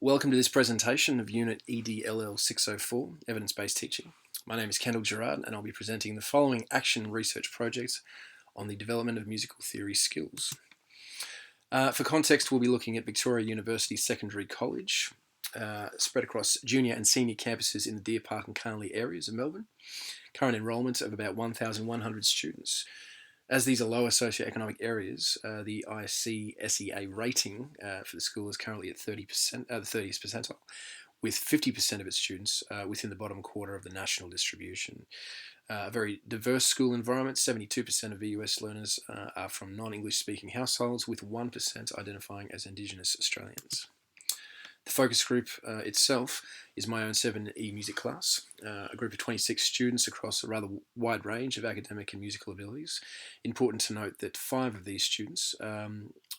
Welcome to this presentation of Unit EDLL604, Evidence-Based Teaching. My name is Kendall Gerard and I'll be presenting the following action research projects on the development of musical theory skills. For context, we'll be looking at Victoria University Secondary College, spread across junior and senior campuses in the Deer Park and Carnley areas of Melbourne. Current enrolment of about 1,100 students. As these are lower socioeconomic areas, the ISC SEA rating for the school is currently at 30%, the 30th percentile, with 50% of its students within the bottom quarter of the national distribution. A very diverse school environment. 72% of VUS learners are from non-English speaking households, with 1% identifying as Indigenous Australians. The focus group itself is my own 7E music class, a group of 26 students across a rather wide range of academic and musical abilities. Important to note that 5 of these students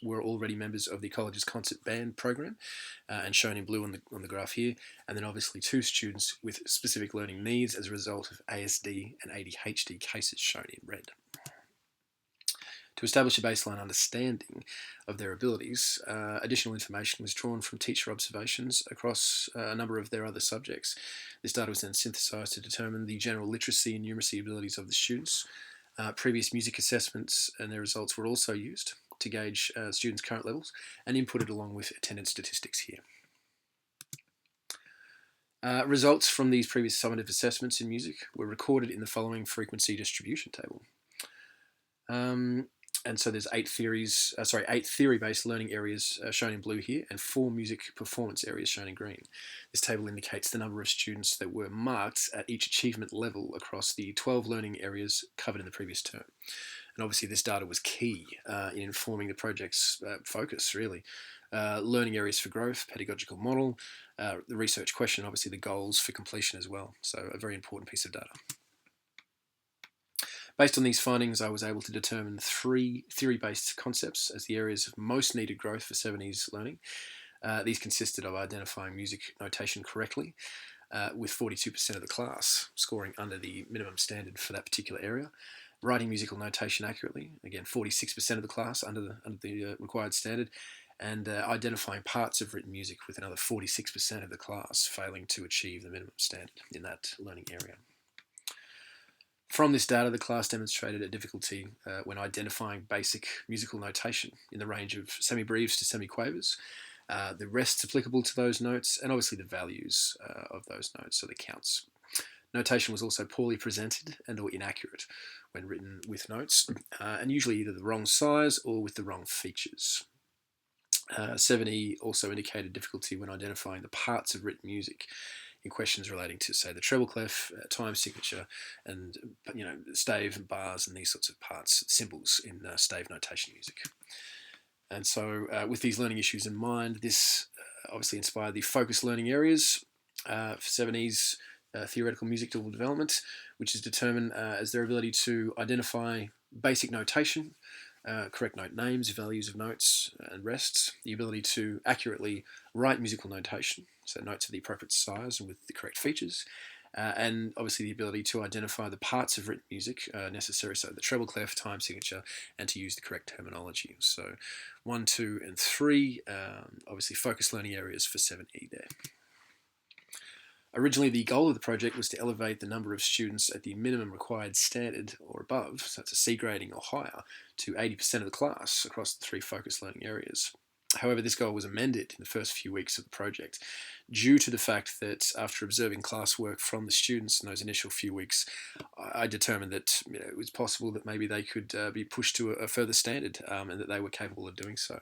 were already members of the college's concert band program, and shown in blue on the graph here, and then obviously 2 students with specific learning needs as a result of ASD and ADHD cases shown in red. To establish a baseline understanding of their abilities, additional information was drawn from teacher observations across a number of their other subjects. This data was then synthesised to determine the general literacy and numeracy abilities of the students. Previous music assessments and their results were also used to gauge students' current levels and inputted along with attendance statistics here. Results from these previous summative assessments in music were recorded in the following frequency distribution table. And so there's 8 theory-based learning areas shown in blue here, and 4 music performance areas shown in green. This table indicates the number of students that were marked at each achievement level across the 12 learning areas covered in the previous term. And obviously this data was key in informing the project's focus, really. Learning areas for growth, pedagogical model, the research question, obviously the goals for completion as well. So a very important piece of data. Based on these findings, I was able to determine 3 theory-based concepts as the areas of most needed growth for 7E's learning. These consisted of identifying music notation correctly, with 42% of the class scoring under the minimum standard for that particular area, writing musical notation accurately, again 46% of the class under the required standard, and identifying parts of written music with another 46% of the class failing to achieve the minimum standard in that learning area. From this data, the class demonstrated a difficulty when identifying basic musical notation in the range of semi-breves to semi-quavers, the rests applicable to those notes, and obviously the values of those notes, so the counts. Notation was also poorly presented and or inaccurate when written with notes, and usually either the wrong size or with the wrong features. 7E also indicated difficulty when identifying the parts of written music in questions relating to, say, the treble clef, time signature, and stave and bars and these sorts of parts, symbols in stave notation music. And so with these learning issues in mind, this obviously inspired the focus learning areas for 7E's theoretical musical development, which is determined as their ability to identify basic notation, correct note names, values of notes and rests, the ability to accurately write musical notation, so notes of the appropriate size and with the correct features, and obviously the ability to identify the parts of written music necessary, so the treble clef, time signature, and to use the correct terminology. So 1, 2, and 3, obviously focus learning areas for 7E there. Originally, the goal of the project was to elevate the number of students at the minimum required standard or above, so that's a C grading or higher, to 80% of the class across the 3 focus learning areas. However, this goal was amended in the first few weeks of the project due to the fact that after observing classwork from the students in those initial few weeks, I determined that it was possible that maybe they could be pushed to a further standard and that they were capable of doing so.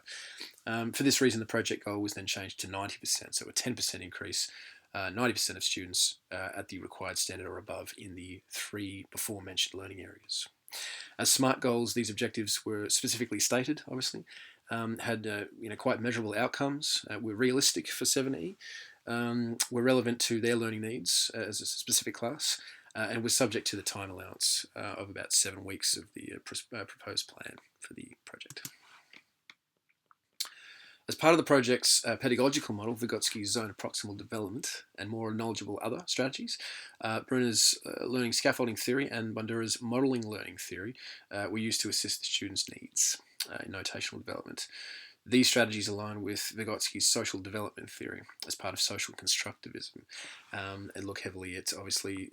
For this reason, the project goal was then changed to 90%, so a 10% increase, 90% of students at the required standard or above in the 3 before mentioned learning areas. As SMART goals, these objectives were specifically stated, obviously, had quite measurable outcomes, were realistic for 7E, were relevant to their learning needs as a specific class, and was subject to the time allowance of about 7 weeks of the proposed plan for the project. As part of the project's pedagogical model, Vygotsky's zone of proximal development, and more knowledgeable other strategies, Bruner's learning scaffolding theory and Bandura's modelling learning theory were used to assist the students' needs in notational development. These strategies align with Vygotsky's social development theory as part of social constructivism, and look heavily at obviously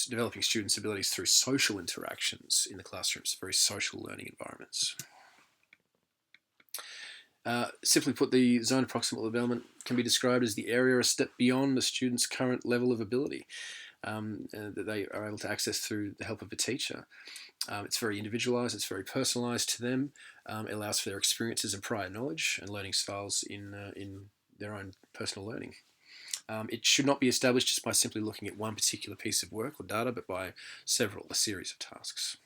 developing students' abilities through social interactions in the classrooms, very social learning environments. Simply put, the zone of proximal development can be described as the area a step beyond the student's current level of ability that they are able to access through the help of a teacher. It's very individualised, it's very personalised to them. It allows for their experiences and prior knowledge and learning styles in their own personal learning. It should not be established just by simply looking at one particular piece of work or data, but by a series of tasks.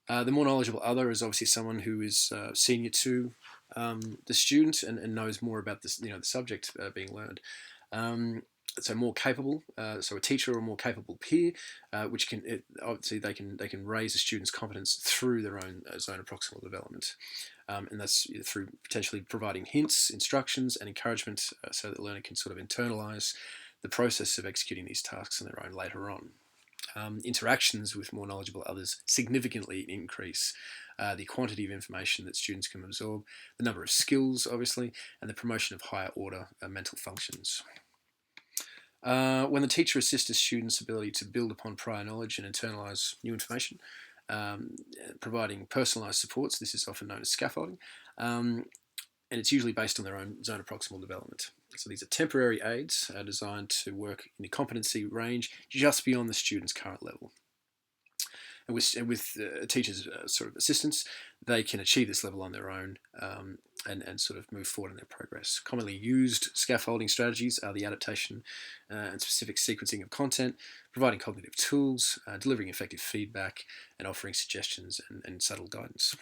The more knowledgeable other is obviously someone who is senior to the student and knows more about this, the subject being learned. So more capable, so a teacher or more capable peer, which obviously they can raise a student's competence through their own zone of proximal development, and that's through potentially providing hints, instructions, and encouragement, so that the learner can sort of internalise the process of executing these tasks on their own later on. Interactions with more knowledgeable others significantly increase the quantity of information that students can absorb, the number of skills, obviously, and the promotion of higher order mental functions. When the teacher assists a student's ability to build upon prior knowledge and internalise new information, providing personalised supports, this is often known as scaffolding, and it's usually based on their own zone of proximal development. So these are temporary aids designed to work in a competency range just beyond the student's current level. And with teachers' sort of assistance, they can achieve this level on their own and sort of move forward in their progress. Commonly used scaffolding strategies are the adaptation and specific sequencing of content, providing cognitive tools, delivering effective feedback, and offering suggestions and subtle guidance.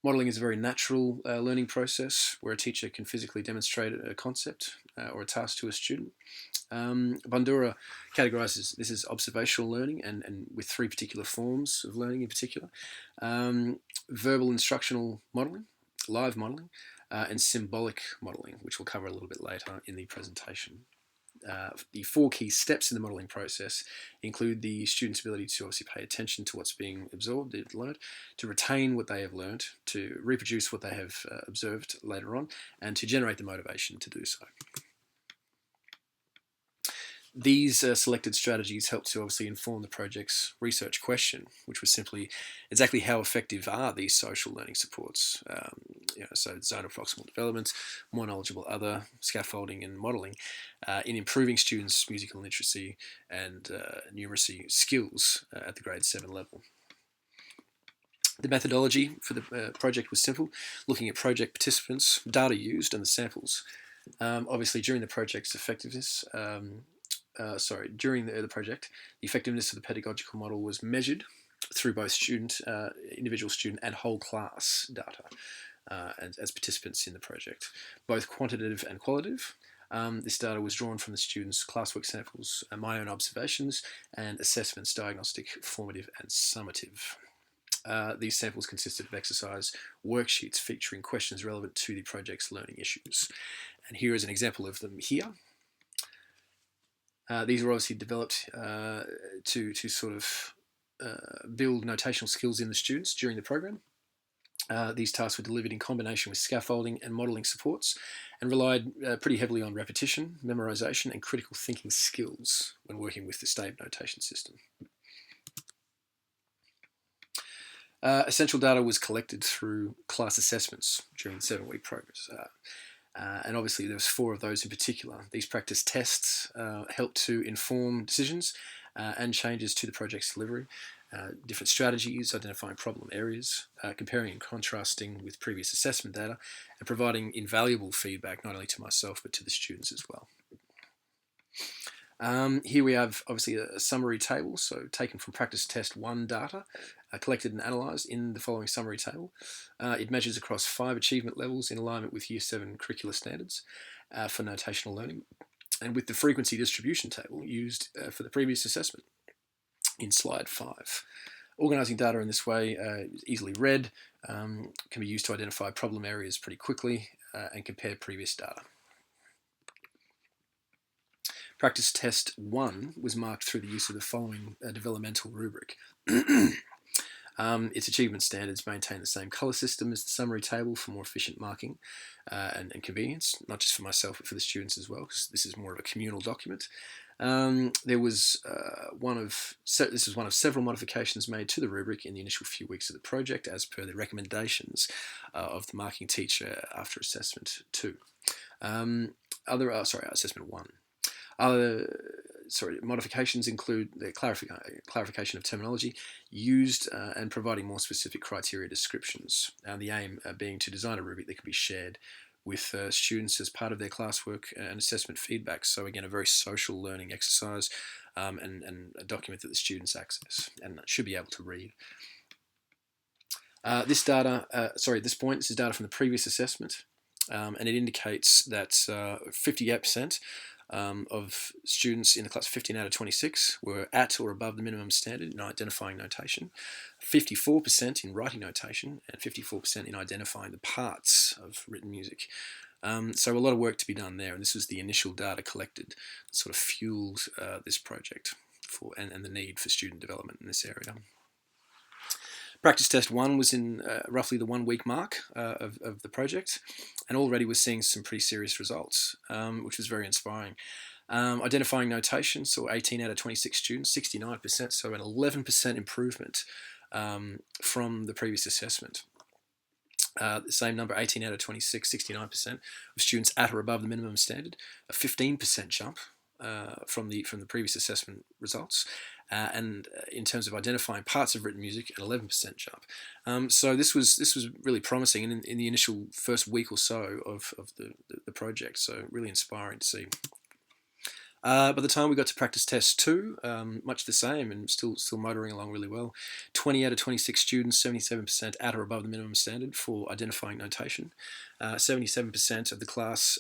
Modelling is a very natural learning process where a teacher can physically demonstrate a concept or a task to a student. Bandura categorises this as observational learning and with three particular forms of learning in particular. Verbal instructional modelling, live modelling, and symbolic modelling, which we'll cover a little bit later in the presentation. The four key steps in the modelling process include the student's ability to obviously pay attention to what's being absorbed, learned, to retain what they have learned, to reproduce what they have observed later on, and to generate the motivation to do so. These selected strategies help to obviously inform the project's research question, which was simply exactly how effective are these social learning supports? So zone of proximal development, more knowledgeable other, scaffolding and modelling in improving students' musical literacy and numeracy skills at the grade 7 level. The methodology for the project was simple, looking at project participants, data used and the samples. Obviously during the project's effectiveness, during the project, the effectiveness of the pedagogical model was measured through both individual student and whole class data as participants in the project, both quantitative and qualitative. This data was drawn from the students' classwork samples, my own observations, and assessments, diagnostic, formative, and summative. These samples consisted of exercise worksheets featuring questions relevant to the project's learning issues. And here is an example of them here. These were obviously developed to sort of build notational skills in the students during the program. These tasks were delivered in combination with scaffolding and modelling supports and relied pretty heavily on repetition, memorisation, and critical thinking skills when working with the STABE notation system. Essential data was collected through class assessments during the 7-week progress. And obviously there was 4 of those in particular. These practice tests helped to inform decisions and changes to the project's delivery, different strategies, identifying problem areas, comparing and contrasting with previous assessment data, and providing invaluable feedback not only to myself but to the students as well. Here we have obviously a summary table, so taken from practice test 1 data, collected and analysed in the following summary table. It measures across 5 achievement levels in alignment with Year 7 curricular standards for notational learning, and with the frequency distribution table used for the previous assessment in slide 5. Organising data in this way is easily read, can be used to identify problem areas pretty quickly and compare previous data. Practice test 1 was marked through the use of the following developmental rubric. Its achievement standards maintain the same colour system as the summary table for more efficient marking and convenience, not just for myself but for the students as well, because this is more of a communal document. There was this was one of several modifications made to the rubric in the initial few weeks of the project, as per the recommendations of the marking teacher after assessment 2. Assessment 1. Modifications include the clarification of terminology used and providing more specific criteria descriptions. The aim being to design a rubric that can be shared with students as part of their classwork and assessment feedback. So again, a very social learning exercise and a document that the students access and should be able to read. This is data from the previous assessment, and it indicates that 58% of students in the class 15 out of 26 were at or above the minimum standard in identifying notation, 54% in writing notation, and 54% in identifying the parts of written music. So a lot of work to be done there, and this was the initial data collected that sort of fueled this project and the need for student development in this area. Practice test 1 was in roughly the 1 week mark of the project, and already was seeing some pretty serious results, which was very inspiring. Identifying notation saw 18 out of 26 students, 69%, so an 11% improvement from the previous assessment. The same number, 18 out of 26, 69% of students at or above the minimum standard, a 15% jump from the previous assessment results, and in terms of identifying parts of written music, an 11% jump. So this was really promising in the initial first week or so of the project. So really inspiring to see. By the time we got to practice test 2, much the same and still motoring along really well. 20 out of 26 students, 77% at or above the minimum standard for identifying notation. 77% of the class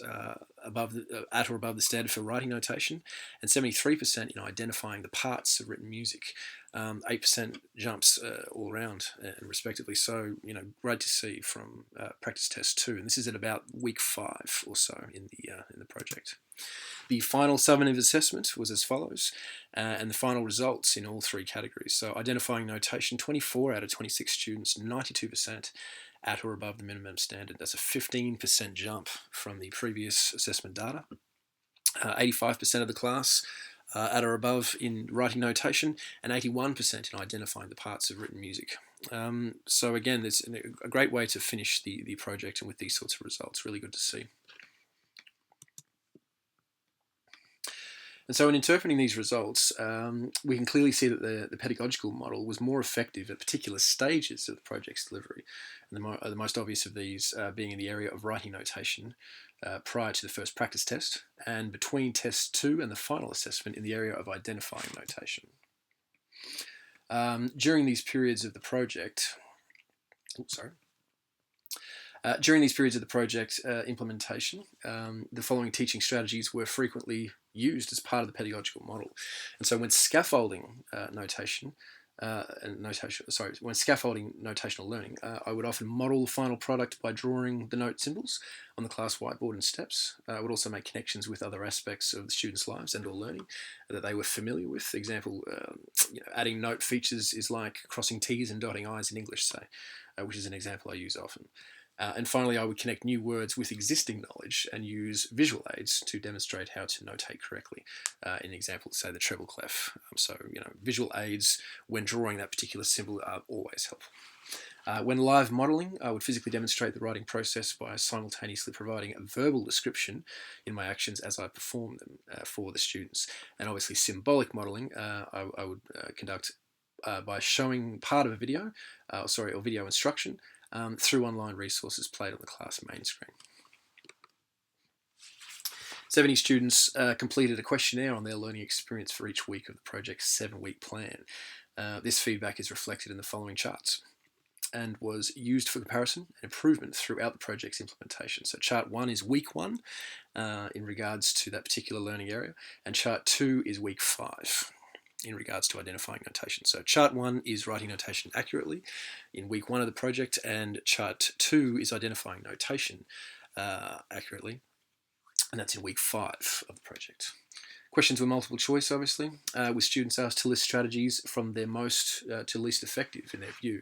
at or above the standard for writing notation, and 73% in identifying the parts of written music. 8% jumps all around and respectively. So, great to see from practice test 2, and this is at about week 5 or so in the project. The final summative assessment was as follows, and the final results in all 3 categories. So identifying notation, 24 out of 26 students, 92% at or above the minimum standard. That's a 15% jump from the previous assessment data. 85% of the class at or above in writing notation, and 81% in identifying the parts of written music. So again, there's a great way to finish the project, and with these sorts of results, really good to see. And so in interpreting these results, we can clearly see that the pedagogical model was more effective at particular stages of the project's delivery. And the most obvious of these being in the area of writing notation prior to the first practice test, and between test 2 and the final assessment in the area of identifying notation. During these periods of the project, implementation, the following teaching strategies were frequently used as part of the pedagogical model. And so when scaffolding when scaffolding notational learning, I would often model the final product by drawing the note symbols on the class whiteboard and steps. I would also make connections with other aspects of the students' lives and or learning that they were familiar with. For example, adding note features is like crossing T's and dotting I's in English, say, which is an example I use often. And finally, I would connect new words with existing knowledge and use visual aids to demonstrate how to notate correctly. In example, say the treble clef. Visual aids when drawing that particular symbol are always helpful. When live modelling, I would physically demonstrate the writing process by simultaneously providing a verbal description in my actions as I perform them for the students. And obviously, symbolic modelling I would conduct by showing part of a video, or video instruction, through online resources played on the class main screen. 70 students completed a questionnaire on their learning experience for each week of the project's 7-week plan. This feedback is reflected in the following charts and was used for comparison and improvement throughout the project's implementation. So chart 1 is week 1 in regards to that particular learning area, and chart 2 is week 5. In regards to identifying notation. So chart 1 is writing notation accurately in week 1 of the project, and chart 2 is identifying notation accurately, and that's in week 5 of the project. Questions were multiple choice, obviously, with students asked to list strategies from their most to least effective in their view.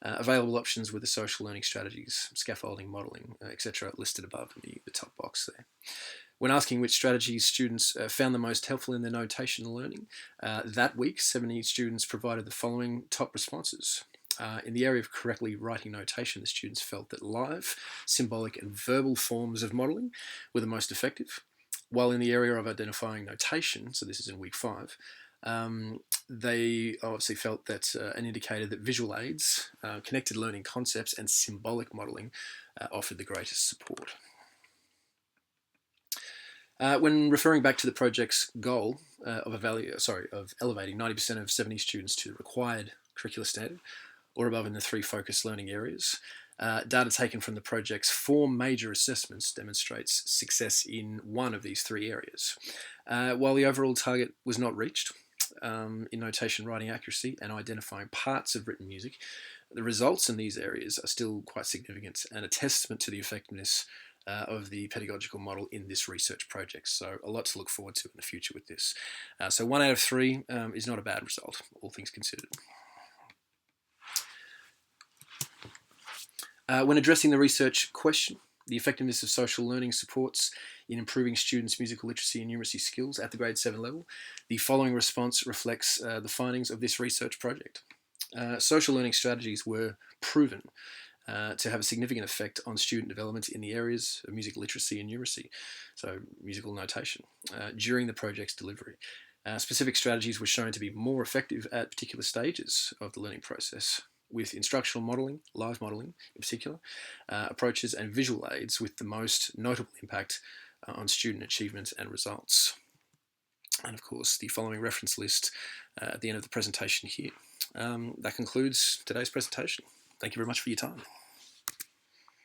Available options were the social learning strategies, scaffolding, modelling, etc., listed above in the top box there. When asking which strategies students found the most helpful in their notation learning, that week 70 students provided the following top responses. In the area of correctly writing notation, the students felt that live, symbolic and verbal forms of modelling were the most effective, while in the area of identifying notation, so this is in week 5, they obviously felt that and indicated that visual aids, connected learning concepts and symbolic modelling offered the greatest support. When referring back to the project's goal of elevating 90% of 70 students to required curricular standard or above in the 3 focused learning areas, data taken from the project's 4 major assessments demonstrates success in 1 of these 3 areas. While the overall target was not reached in notation writing accuracy and identifying parts of written music, the results in these areas are still quite significant and a testament to the effectiveness of the pedagogical model in this research project. So a lot to look forward to in the future with this. So 1 out of 3 is not a bad result, all things considered. When addressing the research question, the effectiveness of social learning supports in improving students' musical literacy and numeracy skills at the grade 7 level, the following response reflects the findings of this research project. Social learning strategies were proven to have a significant effect on student development in the areas of musical literacy and numeracy, so musical notation, during the project's delivery. Specific strategies were shown to be more effective at particular stages of the learning process, with instructional modelling, live modelling in particular, approaches and visual aids with the most notable impact on student achievement and results. And of course, the following reference list at the end of the presentation here. That concludes today's presentation. Thank you very much for your time.